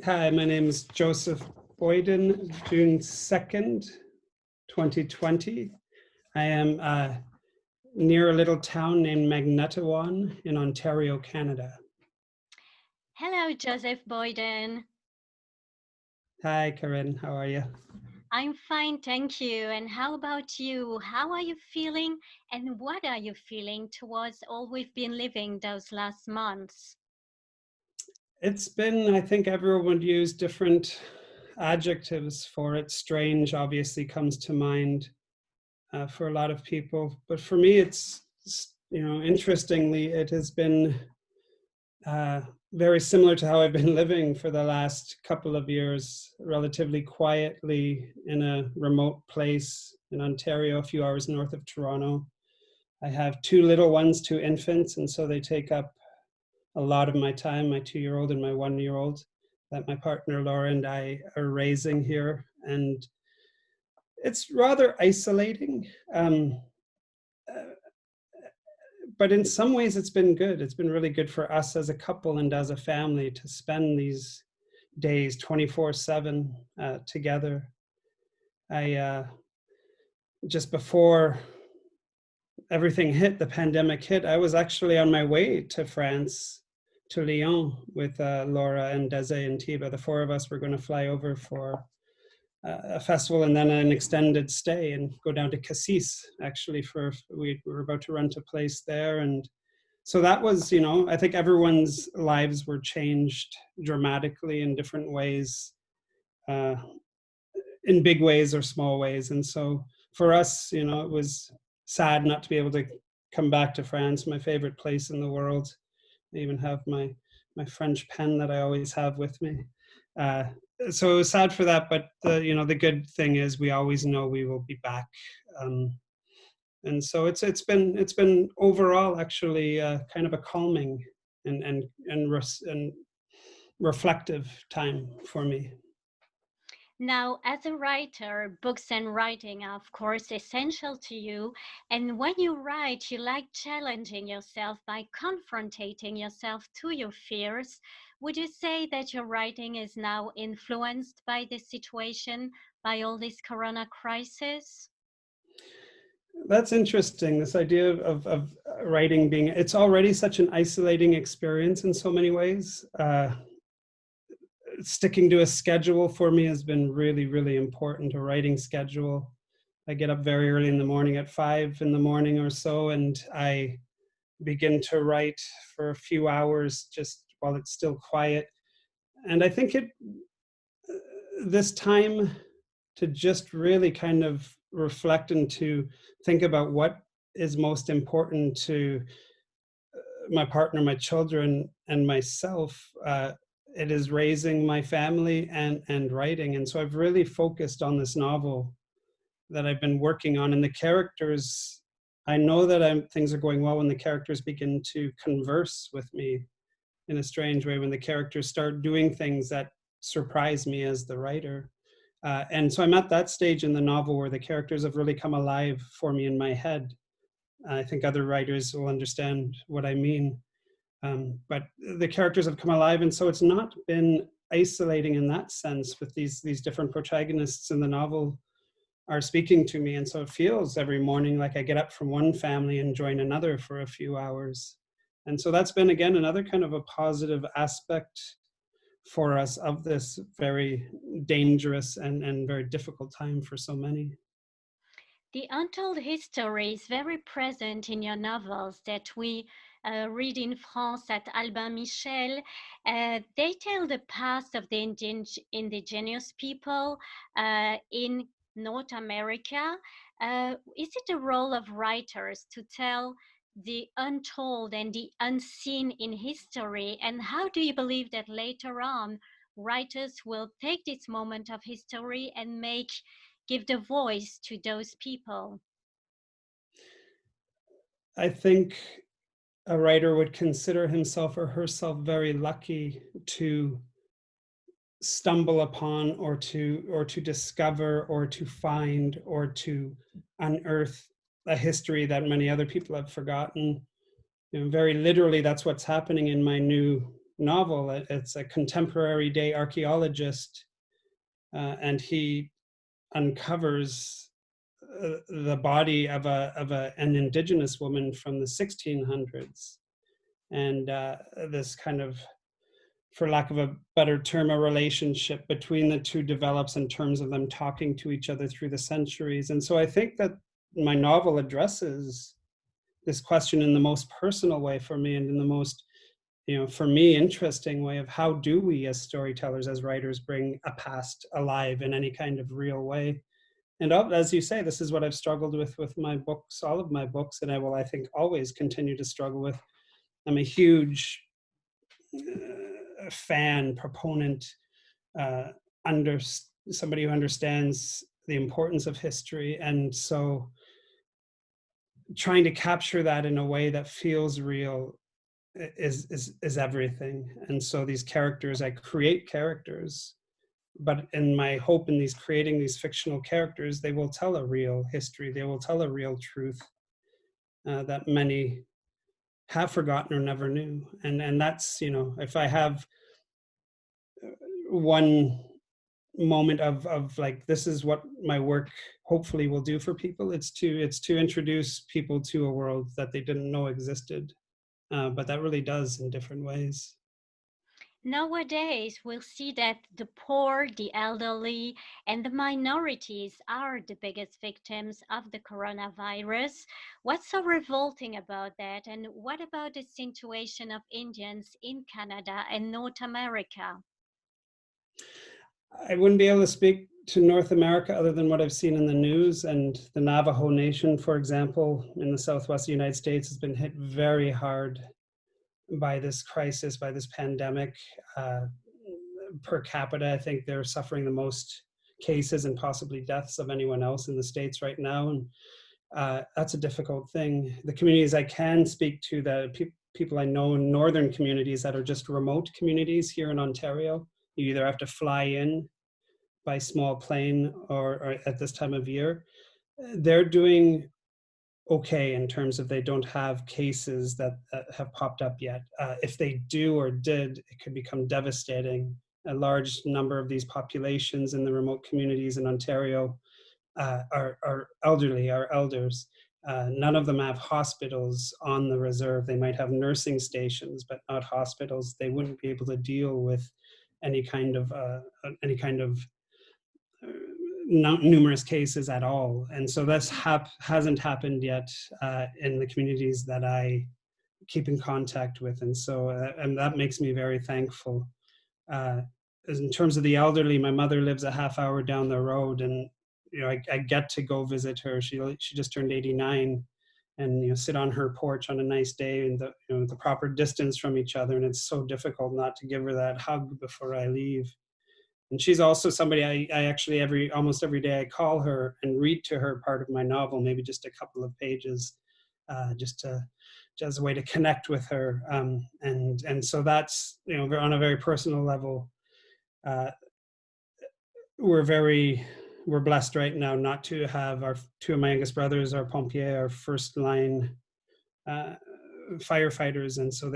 Hi, my name is Joseph Boyden, June 2nd, 2020. I am near a little town named Magnetawan in Ontario, Canada. Hello, Joseph Boyden. Hi, Kerenn, how are you? I'm fine, thank you. And how about you? How are you feeling and what are you feeling towards all we've been living those last months? It's been, I think everyone would use different adjectives for it. Strange obviously comes to mind for a lot of people. But for me, it's, interestingly, it has been very similar to how I've been living for the last couple of years, relatively quietly in a remote place in Ontario, a few hours north of Toronto. I have two little ones, two infants, and so they take up a lot of my time, my 2-year-old and my 1-year-old, that my partner Laura and I are raising here. And it's rather isolating. But in some ways it's been good. It's been really good for us as a couple and as a family to spend these days 24/7 together. I just before everything hit, the pandemic hit, I was actually on my way to France, to Lyon, with Laura and Desi and Tiba. The four of us were going to fly over for a festival and then an extended stay and go down to Cassis, actually, we were about to rent a place there. And so that was, I think everyone's lives were changed dramatically in different ways, in big ways or small ways. And so for us, it was sad not to be able to come back to France, my favorite place in the world. I even have my French pen that I always have with me. So it was sad for that, but the good thing is we always know we will be back. And so it's been overall actually kind of a calming and reflective time for me. Now, as a writer, books and writing are, of course, essential to you. And when you write, you like challenging yourself by confronting yourself to your fears. Would you say that your writing is now influenced by this situation, by all this corona crisis? That's interesting, this idea of writing being, it's already such an isolating experience in so many ways. Sticking to a schedule for me has been really, really important, a writing schedule. I get up very early in the morning at 5 in the morning or so, and I begin to write for a few hours just while it's still quiet. And I think this time to just really kind of reflect and to think about what is most important to my partner, my children, and myself. It is raising my family and writing. And so I've really focused on this novel that I've been working on. And the characters, I know that things are going well when the characters begin to converse with me in a strange way, when the characters start doing things that surprise me as the writer. And so I'm at that stage in the novel where the characters have really come alive for me in my head. I think other writers will understand what I mean. But the characters have come alive, and so it's not been isolating in that sense, with these different protagonists in the novel are speaking to me. And so it feels every morning like I get up from one family and join another for a few hours. And so that's been, again, another kind of a positive aspect for us of this very dangerous and very difficult time for so many. The untold history is very present in your novels that we read in France at Albin Michel. They tell the past of the indigenous people in North America. Is it the role of writers to tell the untold and the unseen in history? And how do you believe that later on writers will take this moment of history and give the voice to those people? I think a writer would consider himself or herself very lucky to stumble upon or to discover or to find or to unearth a history that many other people have forgotten. Very literally, that's what's happening in my new novel. It's a contemporary day archaeologist, and he uncovers the body of an indigenous woman from the 1600s, and this kind of, for lack of a better term, a relationship between the two develops in terms of them talking to each other through the centuries. And so I think that my novel addresses this question in the most personal way for me, and in the most, for me, interesting way of how do we as storytellers, as writers, bring a past alive in any kind of real way. And as you say, this is what I've struggled with my books, all of my books, and I will, I think, always continue to struggle with. I'm a huge fan, proponent, somebody who understands the importance of history. And so trying to capture that in a way that feels real is everything. And so these characters, I create characters, but in my hope in creating these fictional characters, they will tell a real history. They will tell a real truth that many have forgotten or never knew. And that's, if I have one moment of like, this is what my work hopefully will do for people, it's to introduce people to a world that they didn't know existed, but that really does in different ways. Nowadays, we'll see that the poor, the elderly, and the minorities are the biggest victims of the coronavirus. What's so revolting about that? And what about the situation of Indians in Canada and North America? I wouldn't be able to speak to North America other than what I've seen in the news. And the Navajo Nation, for example, in the Southwest United States, has been hit very hard by this crisis, by this pandemic. Per capita, I think they're suffering the most cases and possibly deaths of anyone else in the States right now. And that's a difficult thing. The communities I can speak to, the people I know in northern communities that are just remote communities here in Ontario, you either have to fly in by small plane or at this time of year, they're doing okay in terms of they don't have cases that have popped up yet. If they do or did, it could become devastating. A large number of these populations in the remote communities in Ontario are elderly, are elders. None of them have hospitals on the reserve. They might have nursing stations, but not hospitals. They wouldn't be able to deal with any kind of numerous cases at all. And so this hasn't happened yet in the communities that I keep in contact with. And so and that makes me very thankful. In terms of the elderly, my mother lives a half hour down the road, and I get to go visit her. She just turned 89, and sit on her porch on a nice day and the proper distance from each other. And it's so difficult not to give her that hug before I leave. And she's also somebody I actually almost every day I call her and read to her part of my novel, maybe just a couple of pages, just as a way to connect with her. And so that's, on a very personal level, we're blessed right now not to have two of my youngest brothers, our pompiers, our first line firefighters, and so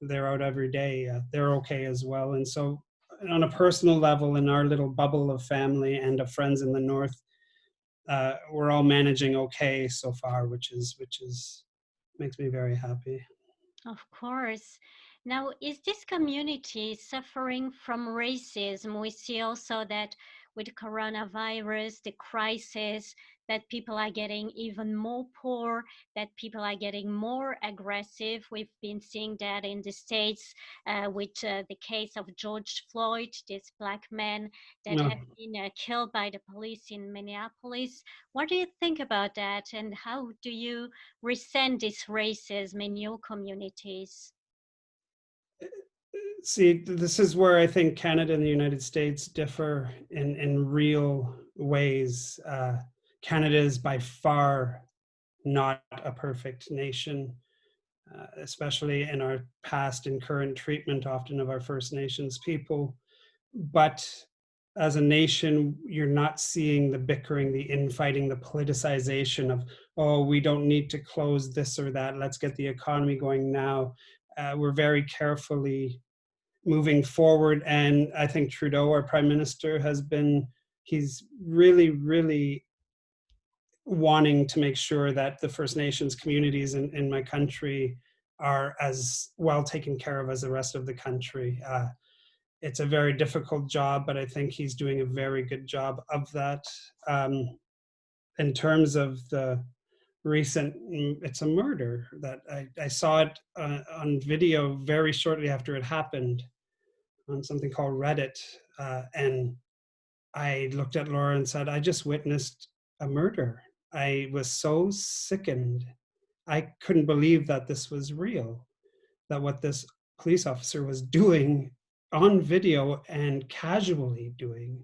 they're out every day. They're okay as well. And so on a personal level, in our little bubble of family and of friends in the north, we're all managing okay so far, which makes me very happy. Of course. Now, is this community suffering from racism? We see also that with coronavirus, the crisis, that people are getting even more poor, that people are getting more aggressive. We've been seeing that in the States with the case of George Floyd, this black man that No. had been killed by the police in Minneapolis. What do you think about that, and how do you resent this racism in your communities? See, this is where I think Canada and the United States differ in real ways. Canada is by far not a perfect nation, especially in our past and current treatment often of our First Nations people. But as a nation, you're not seeing the bickering, the infighting, the politicization of, oh, we don't need to close this or that, let's get the economy going now. We're very carefully moving forward. And I think Trudeau, our Prime Minister, he's really, really wanting to make sure that the First Nations communities in my country are as well taken care of as the rest of the country. It's a very difficult job, but I think he's doing a very good job of that. In terms of the recent, it's a murder that I saw it on video very shortly after it happened on something called Reddit. And I looked at Laura and said, I just witnessed a murder. I was so sickened. I couldn't believe that this was real, that what this police officer was doing on video and casually doing,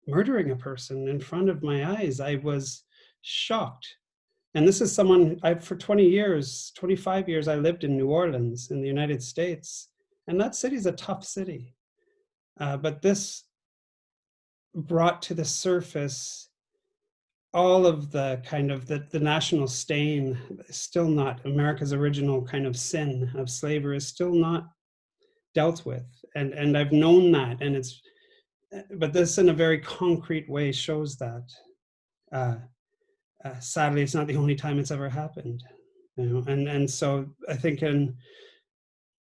murdering a person in front of my eyes. I was shocked. And this is someone, for 20 years, 25 years, I lived in New Orleans in the United States. And that city is a tough city. But this brought to the surface all of the kind of the national stain is still not, America's original kind of sin of slavery is still not dealt with. And I've known that, and but this in a very concrete way shows that. Sadly, it's not the only time it's ever happened. And so I think I'm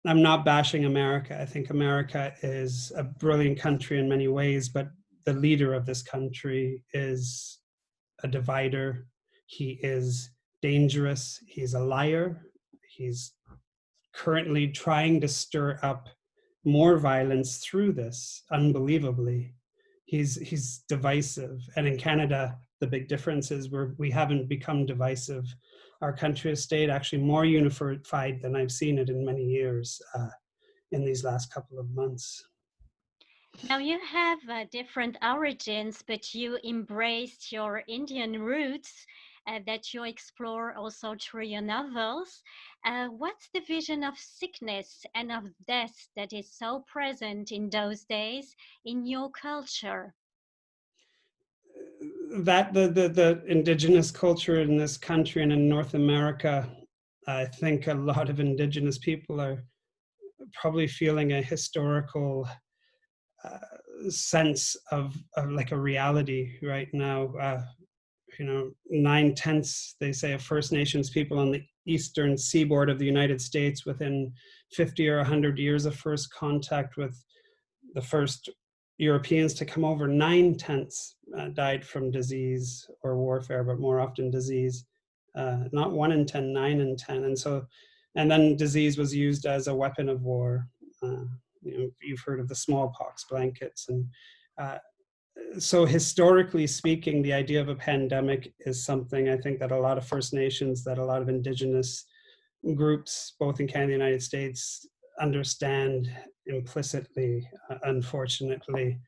not bashing America. I think America is a brilliant country in many ways, but the leader of this country is a divider. He is dangerous. He's a liar. He's currently trying to stir up more violence through this, unbelievably. He's divisive. And in Canada, the big difference is we haven't become divisive. Our country has stayed actually more unified than I've seen it in many years in these last couple of months. Now you have different origins, but you embraced your Indian roots that you explore also through your novels. What's the vision of sickness and of death that is so present in those days in your culture? That the indigenous culture in this country and in North America, I think a lot of indigenous people are probably feeling a historical sense of like a reality right now. 9/10, they say, of First Nations people on the eastern seaboard of the United States within 50 or 100 years of first contact with the first Europeans to come over, 9/10 died from disease or warfare, but more often disease. Not 1 in 10, 9 in 10. And then disease was used as a weapon of war. You've heard of the smallpox blankets. And so historically speaking, the idea of a pandemic is something I think that a lot of First Nations, that a lot of indigenous groups, both in Canada and the United States, understand implicitly, unfortunately.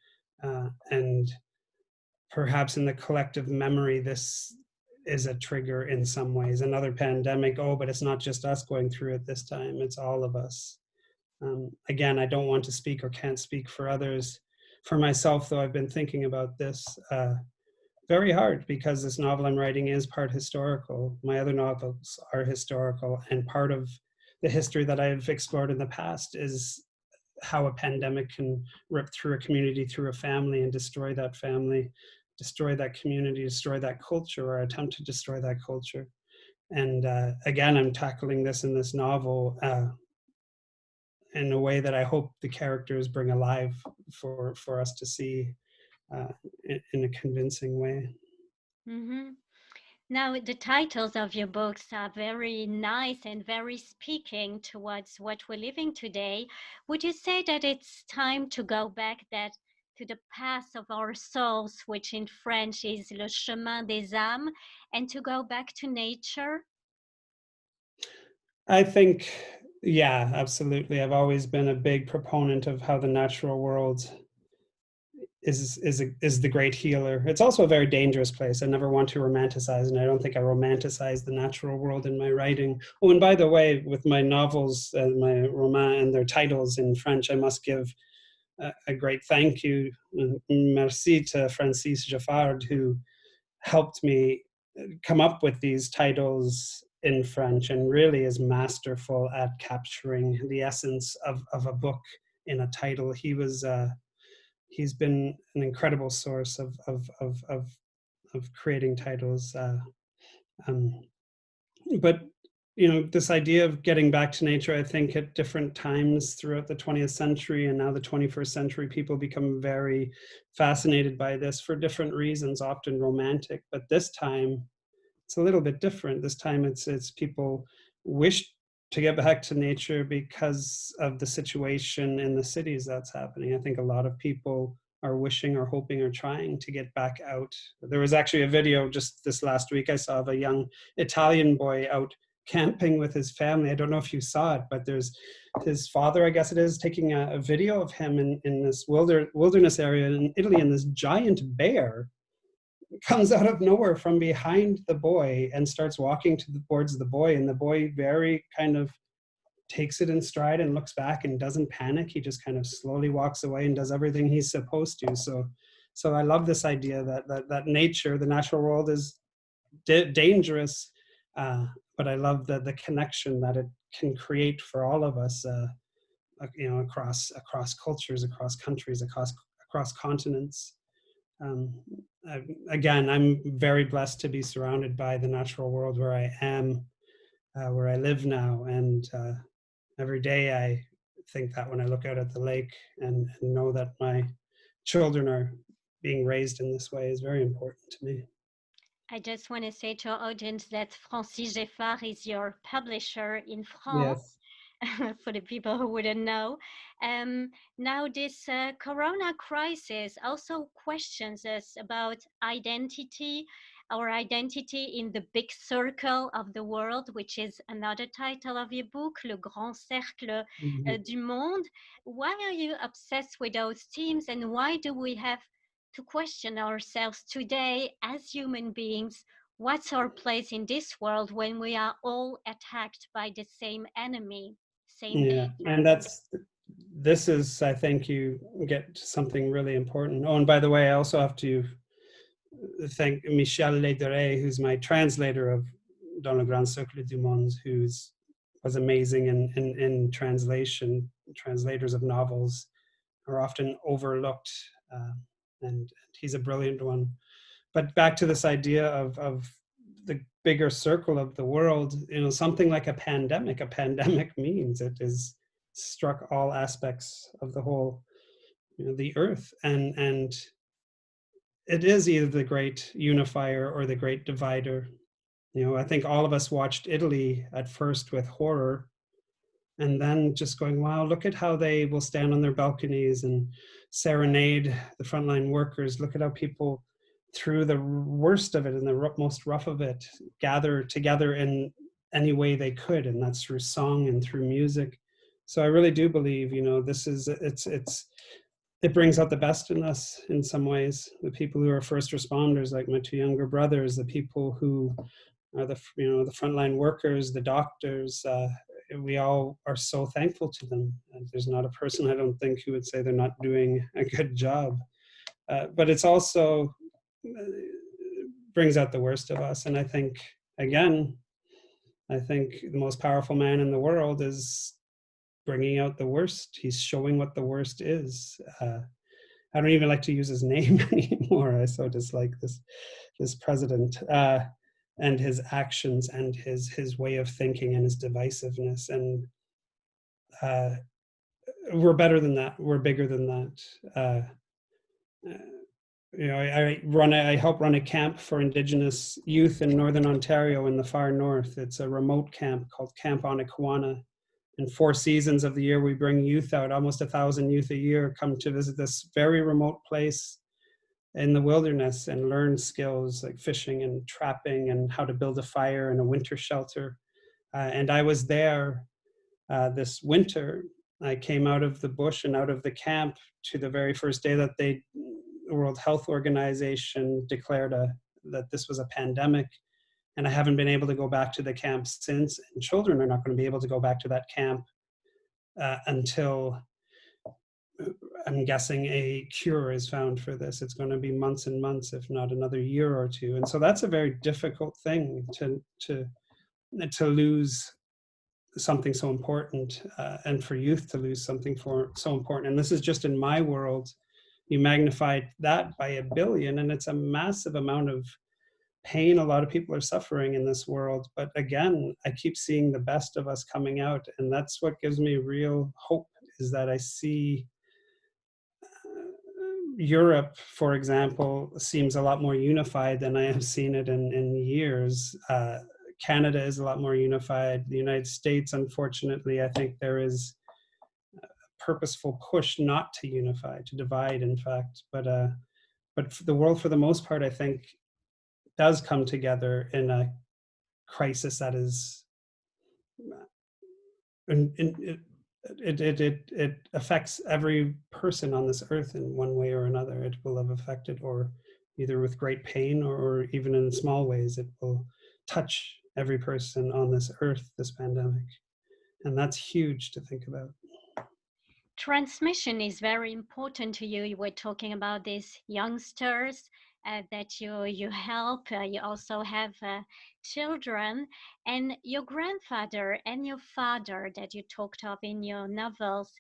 And perhaps in the collective memory, this is a trigger in some ways. Another pandemic, but it's not just us going through it this time, it's all of us. Again, I don't want to speak or can't speak for others. For myself, though, I've been thinking about this very hard because this novel I'm writing is part historical. My other novels are historical, and part of the history that I've explored in the past is how a pandemic can rip through a community, through a family, and destroy that family, destroy that community, destroy that culture, or attempt to destroy that culture. And again, I'm tackling this in this novel in a way that I hope the characters bring alive for us to see in a convincing way. Mm-hmm. Now, the titles of your books are very nice and very speaking towards what we're living today. Would you say that it's time to go back to the path of our souls, which in French is le chemin des âmes, and to go back to nature? I think, yeah, absolutely. I've always been a big proponent of how the natural world is the great healer. It's also a very dangerous place. I never want to romanticize, and I don't think I romanticize the natural world in my writing. Oh, and by the way, with my novels and my romans and their titles in French, I must give a great thank you, merci, to Francis Jaffard, who helped me come up with these titles in French and really is masterful at capturing the essence of a book in a title. He's been an incredible source of creating titles. But this idea of getting back to nature, I think at different times throughout the 20th century and now the 21st century, people become very fascinated by this for different reasons, often romantic. But this time, it's a little bit different. This time it's people wish to get back to nature because of the situation in the cities that's happening. I think a lot of people are wishing or hoping or trying to get back out. There was actually a video just this last week I saw of a young Italian boy out camping with his family. I don't know if you saw it, but there's his father, I guess it is, taking a video of him in this wilderness area in Italy, and this giant bear comes out of nowhere from behind the boy and starts walking towards the boy, and the boy very kind of takes it in stride and looks back and doesn't panic. He just kind of slowly walks away and does everything he's supposed to. So I love this idea that nature, the natural world, is dangerous, but I love the connection that it can create for all of us, across cultures, across countries, across continents. Again, I'm very blessed to be surrounded by the natural world where I am, where I live now, and every day I think that when I look out at the lake and know that my children are being raised in this way is very important to me. I just want to say to our audience that Francis Geffard is your publisher in France. Yes. For the people who wouldn't know. Now this corona crisis also questions us about identity, our identity in the big circle of the world, which is another title of your book, Le Grand Cercle du Monde. Why are you obsessed with those themes, and why do we have to question ourselves today as human beings? What's our place in this world when we are all attacked by the same enemy? Yeah, and this is, I think you get to something really important. Oh, and by the way, I also have to thank Michel Lederet, who's my translator of Dans le Grand Cercle du Monde, was amazing in translation. Translators of novels are often overlooked, and he's a brilliant one. But back to this idea of the bigger circle of the world, something like a pandemic means it is struck all aspects of the whole, the earth, and it is either the great unifier or the great divider. I think all of us watched Italy at first with horror, and then just going, wow, look at how they will stand on their balconies and serenade the frontline workers. Look at how people, through the worst of it and the most rough of it, gather together in any way they could, and that's through song and through music. So I really do believe, it brings out the best in us in some ways. The people who are first responders, like my two younger brothers, the people who are the frontline workers, the doctors. We all are so thankful to them. And there's not a person, I don't think, who would say they're not doing a good job. But it's also brings out the worst of us. And I think, again, the most powerful man in the world is bringing out the worst. He's showing what the worst is. I don't even like to use his name anymore. I so dislike this president and his actions and his way of thinking and his divisiveness. And we're better than that. We're bigger than that. I help run a camp for Indigenous youth in Northern Ontario in the far north. It's a remote camp called Camp Onikawana. In 4 seasons of the year, we bring youth out. Almost 1,000 youth a year come to visit this very remote place in the wilderness and learn skills like fishing and trapping and how to build a fire and a winter shelter. And I was there this winter. I came out of the bush and out of the camp to the very first day that the World Health Organization declared that this was a pandemic. And I haven't been able to go back to the camp since. And children are not going to be able to go back to that camp until, I'm guessing, a cure is found for this. It's going to be months and months, if not another year or two. And so that's a very difficult thing to lose something so important, and for youth to lose something so important. And this is just in my world. You magnify that by 1 billion, and it's a massive amount of pain a lot of people are suffering in this world. But again, I keep seeing the best of us coming out, and that's what gives me real hope, is that I see Europe, for example, seems a lot more unified than I have seen it in years. Canada is a lot more unified. The United States, unfortunately, I think there is a purposeful push not to unify, to divide, in fact. But the world, for the most part, I think, does come together in a crisis that is, it affects every person on this earth in one way or another. It will have affected, or either with great pain, or even in small ways, it will touch every person on this earth, this pandemic. And that's huge to think about. Transmission is very important to you. You were talking about these youngsters that you help. You also have children, and your grandfather and your father that you talked of in your novels.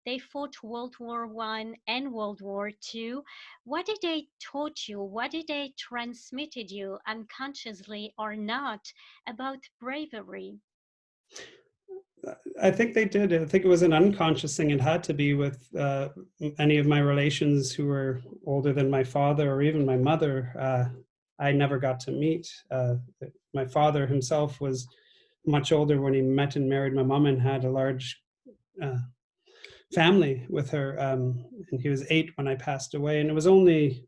They fought World War I and World War II. What did they taught you? What did they transmitted you, unconsciously or not, about bravery? I think they did. I think it was an unconscious thing. It had to be with any of my relations who were older than my father, or even my mother. I never got to meet. My father himself was much older when he met and married my mom, and had a large family with her. And he was 8 when I passed away. And it was only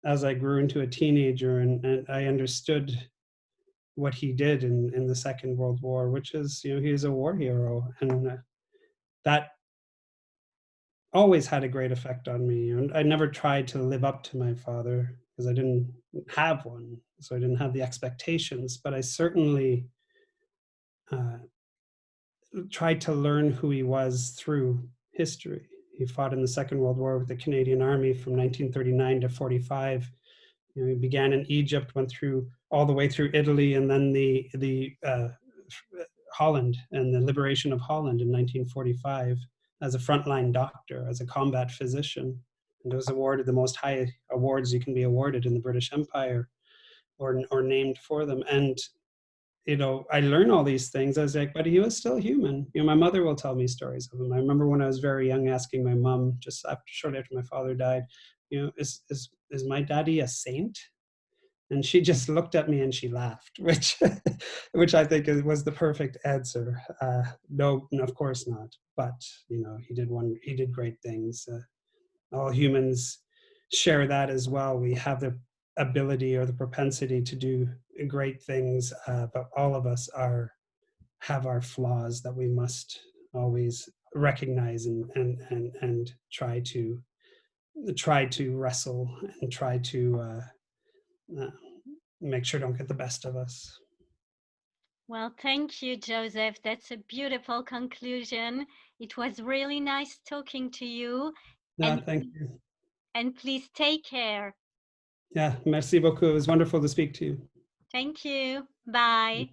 as I grew into a teenager and I understood what he did in the Second World War, which is, he was a war hero. And that always had a great effect on me. And I never tried to live up to my father because I didn't have one. So I didn't have the expectations, but I certainly tried to learn who he was through history. He fought in the Second World War with the Canadian Army from 1939 to 45. He began in Egypt, went through all the way through Italy, and then the Holland and the liberation of Holland in 1945 as a frontline doctor, as a combat physician, and was awarded the most high awards you can be awarded in the British Empire, or named for them. And I learned all these things. I was like, but he was still human. My mother will tell me stories of him. I remember when I was very young asking my mom, just shortly after my father died, is my daddy a saint? And she just looked at me and she laughed, which I think was the perfect answer. No, of course not. But he did great things. All humans share that as well. We have the ability or the propensity to do great things, but all of us have our flaws that we must always recognize and try to wrestle and try to make sure don't get the best of us. Well, thank you, Joseph. That's a beautiful conclusion. It was really nice talking to you. Thank you. And please take care. Yeah, merci beaucoup. It was wonderful to speak to you. Thank you. Bye.